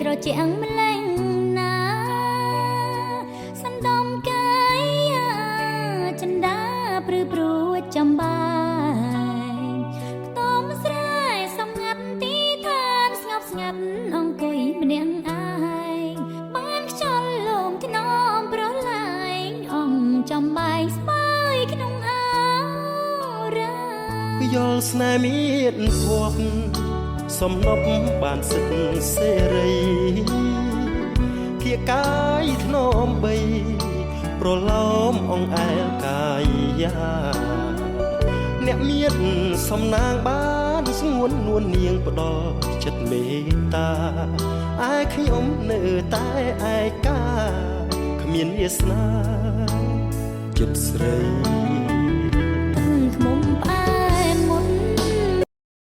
ត្រជាងម្លេងណាសណ្ដំកាយចិន្តាព្រឺព្រួចចំបាយខ្ទមស្រែសំងាត់ទីឋានស្ងប់ស្ងាត់អង្គុយម្នាក់ឯងបានខ្យល់លំថ្នមប្រឡាយអង្គចំបាយស្បើយក្នុងអរ៉ាយល់ស្នេហ៍មានភ័ព្វសំណប់បានសិទ្ធសេរីគៀកកាយធ្នមបីប្រឡោមអង្អែលកាយយ៉ាអ្នកមានសំណាងបានស្ងួននួននាងផ្ដល់ចិត្តមេត្តាឯខ្ញុំនៅតែឯកាគ្មានវាសនាចិត្តស្រី